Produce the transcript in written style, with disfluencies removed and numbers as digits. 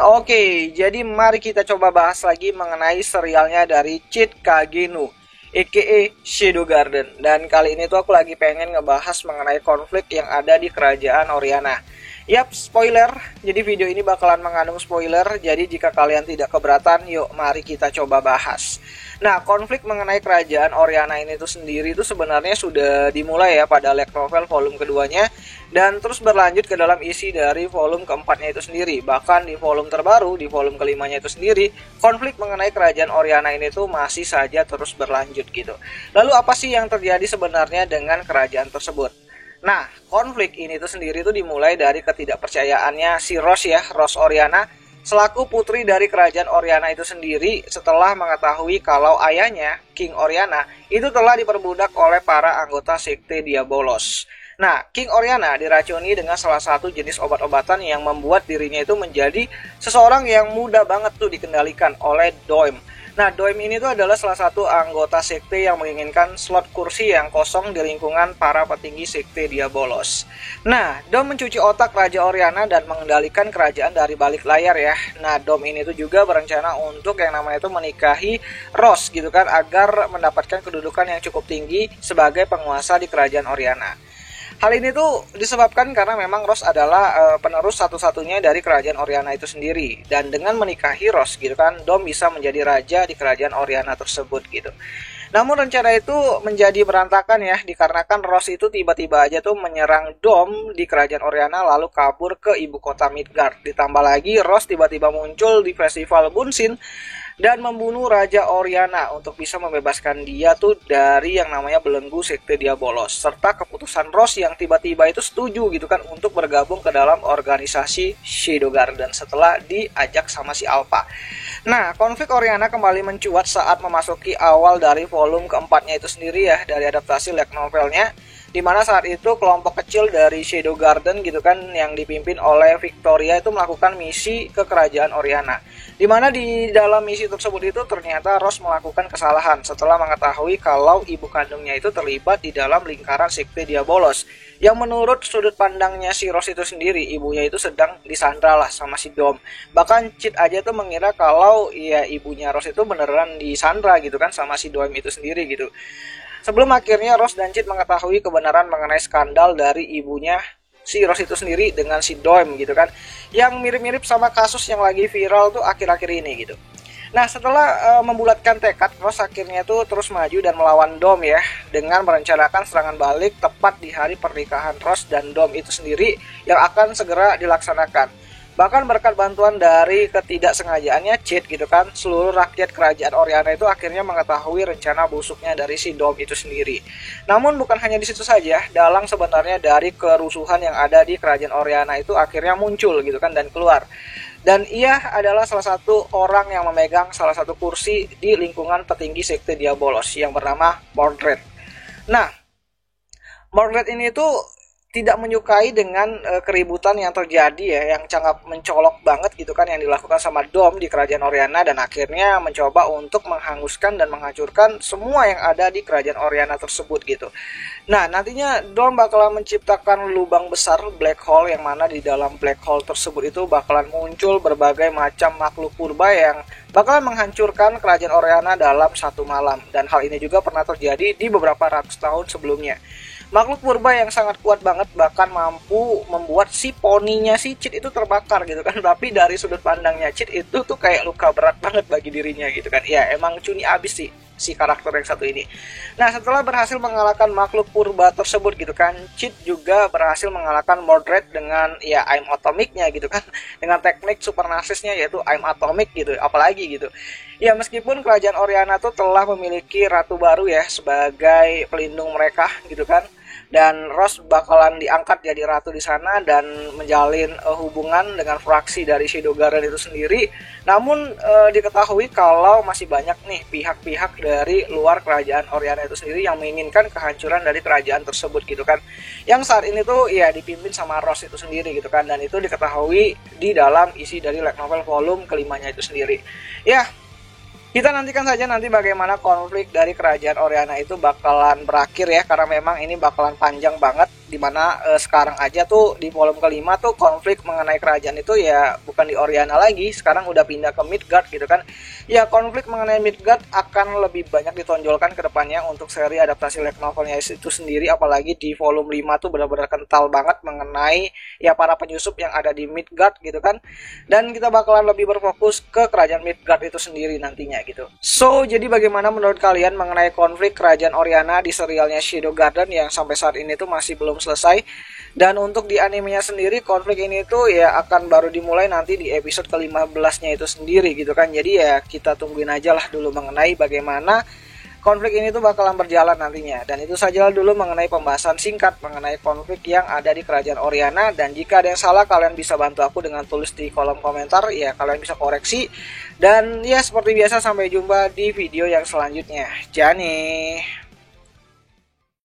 Oke, jadi mari kita coba bahas lagi mengenai serialnya dari Cheat Kagenu, aka Shadow Garden. Dan kali ini tuh aku lagi pengen ngebahas mengenai konflik yang ada di kerajaan Oriana. Yap, spoiler. Jadi video ini bakalan mengandung spoiler. Jadi jika kalian tidak keberatan, yuk mari kita coba bahas. Nah, konflik mengenai kerajaan Oriana ini tuh sendiri tuh sebenarnya sudah dimulai ya pada light novel volume keduanya, dan terus berlanjut ke dalam isi dari volume keempatnya itu sendiri. Bahkan di volume terbaru, di volume kelimanya itu sendiri, konflik mengenai kerajaan Oriana ini tuh masih saja terus berlanjut gitu. Lalu apa sih yang terjadi sebenarnya dengan kerajaan tersebut? Nah, konflik ini tuh sendiri tuh dimulai dari ketidakpercayaannya si Rose ya, Rose Oriana, selaku putri dari kerajaan Oriana itu sendiri, setelah mengetahui kalau ayahnya, King Oriana, itu telah diperbudak oleh para anggota sekte Diabolos. Nah, King Oriana diracuni dengan salah satu jenis obat-obatan yang membuat dirinya itu menjadi seseorang yang mudah banget tuh dikendalikan oleh Doim. Nah, Doim ini tuh adalah salah satu anggota sekte yang menginginkan slot kursi yang kosong di lingkungan para petinggi sekte Diabolos. Nah, Dom mencuci otak Raja Oriana dan mengendalikan kerajaan dari balik layar ya. Nah, Dom ini tuh juga berencana untuk yang namanya itu menikahi Rose gitu kan, agar mendapatkan kedudukan yang cukup tinggi sebagai penguasa di kerajaan Oriana. Hal ini tuh disebabkan karena memang Rose adalah penerus satu-satunya dari kerajaan Oriana itu sendiri. Dan dengan menikahi Rose gitu kan, Dom bisa menjadi raja di kerajaan Oriana tersebut gitu. Namun rencana itu menjadi berantakan ya, dikarenakan Rose itu tiba-tiba aja tuh menyerang Dom di kerajaan Oriana lalu kabur ke ibu kota Midgard. Ditambah lagi Rose tiba-tiba muncul di festival Bunsin dan membunuh Raja Oriana untuk bisa membebaskan dia tuh dari yang namanya belenggu sekte Diabolos, serta keputusan Rose yang tiba-tiba itu setuju gitu kan untuk bergabung ke dalam organisasi Shadow Garden setelah diajak sama si Alpha. Nah, konflik Oriana kembali mencuat saat memasuki awal dari volume keempatnya itu sendiri ya, dari adaptasi light novelnya, dimana saat itu kelompok kecil dari Shadow Garden gitu kan yang dipimpin oleh Victoria itu melakukan misi ke kerajaan Oriana, dimana di dalam misi tersebut itu ternyata Rose melakukan kesalahan setelah mengetahui kalau ibu kandungnya itu terlibat di dalam lingkaran sekte Diabolos, yang menurut sudut pandangnya si Rose itu sendiri, ibunya itu sedang disandra lah sama si Dom. Bahkan Cheat aja tuh mengira kalau ya ibunya Rose itu beneran disandra gitu kan sama si Dom itu sendiri gitu. Sebelum akhirnya Rose dan Cheat mengetahui kebenaran mengenai skandal dari ibunya si Rose itu sendiri dengan si Dom gitu kan, yang mirip-mirip sama kasus yang lagi viral tuh akhir-akhir ini gitu. Nah, setelah membulatkan tekad, Rose akhirnya tuh terus maju dan melawan Dom ya, dengan merencanakan serangan balik tepat di hari pernikahan Rose dan Dom itu sendiri yang akan segera dilaksanakan. Bahkan berkat bantuan dari ketidaksengajaannya Cheat gitu kan, seluruh rakyat kerajaan Oriana itu akhirnya mengetahui rencana busuknya dari si Dom itu sendiri. Namun bukan hanya di situ saja, dalang sebenarnya dari kerusuhan yang ada di kerajaan Oriana itu akhirnya muncul gitu kan dan keluar. Dan ia adalah salah satu orang yang memegang salah satu kursi di lingkungan petinggi sekte Diabolos yang bernama Mordred. Nah, Mordred ini tuh tidak menyukai dengan keributan yang terjadi ya, yang sangat mencolok banget gitu kan yang dilakukan sama Dom di kerajaan Oriana, dan akhirnya mencoba untuk menghanguskan dan menghancurkan semua yang ada di kerajaan Oriana tersebut gitu. Nah, nantinya Dom bakalan menciptakan lubang besar black hole, yang mana di dalam black hole tersebut itu bakalan muncul berbagai macam makhluk purba yang bakalan menghancurkan kerajaan Oriana dalam satu malam. Dan hal ini juga pernah terjadi di beberapa ratus tahun sebelumnya. Makhluk purba yang sangat kuat banget, bahkan mampu membuat si poninya si Cheat itu terbakar gitu kan. Tapi dari sudut pandangnya Cheat itu tuh kayak luka berat banget bagi dirinya gitu kan. Ya emang cuni abis sih si karakter yang satu ini. Nah, setelah berhasil mengalahkan makhluk purba tersebut gitu kan, Cheat juga berhasil mengalahkan Mordred dengan ya aim atomiknya gitu kan, dengan teknik supernasisnya yaitu aim atomik gitu, apalagi gitu. Ya, meskipun kerajaan Oriana tuh telah memiliki ratu baru ya sebagai pelindung mereka gitu kan, dan Rose bakalan diangkat jadi ratu di sana dan menjalin hubungan dengan fraksi dari Shadow Garden itu sendiri. Namun diketahui kalau masih banyak nih pihak-pihak dari luar kerajaan Oriana itu sendiri yang menginginkan kehancuran dari kerajaan tersebut gitu kan, yang saat ini tuh ya dipimpin sama Rose itu sendiri gitu kan, dan itu diketahui di dalam isi dari light novel volume kelimanya itu sendiri. Ya, kita nantikan saja nanti bagaimana konflik dari kerajaan Oriana itu bakalan berakhir akhir ya, karena memang ini bakalan panjang banget, dimana sekarang aja tuh di volume kelima tuh konflik mengenai kerajaan itu ya bukan di Oriana lagi, sekarang udah pindah ke Midgard gitu kan. Ya konflik mengenai Midgard akan lebih banyak ditonjolkan ke depannya untuk seri adaptasi light novelnya itu sendiri, apalagi di volume 5 tuh benar-benar kental banget mengenai ya para penyusup yang ada di Midgard gitu kan. Dan kita bakalan lebih berfokus ke kerajaan Midgard itu sendiri nantinya gitu. So, jadi bagaimana menurut kalian mengenai konflik kerajaan Oriana di serialnya Shadow Garden yang sampai saat ini tuh masih belum selesai? Dan untuk di animenya sendiri, konflik ini tuh ya akan baru dimulai nanti di episode ke-15-nya itu sendiri gitu kan. Jadi ya kita tungguin aja lah dulu mengenai bagaimana konflik ini tuh bakalan berjalan nantinya. Dan itu saja dulu mengenai pembahasan singkat mengenai konflik yang ada di kerajaan Oriana. Dan jika ada yang salah, kalian bisa bantu aku dengan tulis di kolom komentar. Ya kalian bisa koreksi. Dan ya seperti biasa, sampai jumpa di video yang selanjutnya. Jani.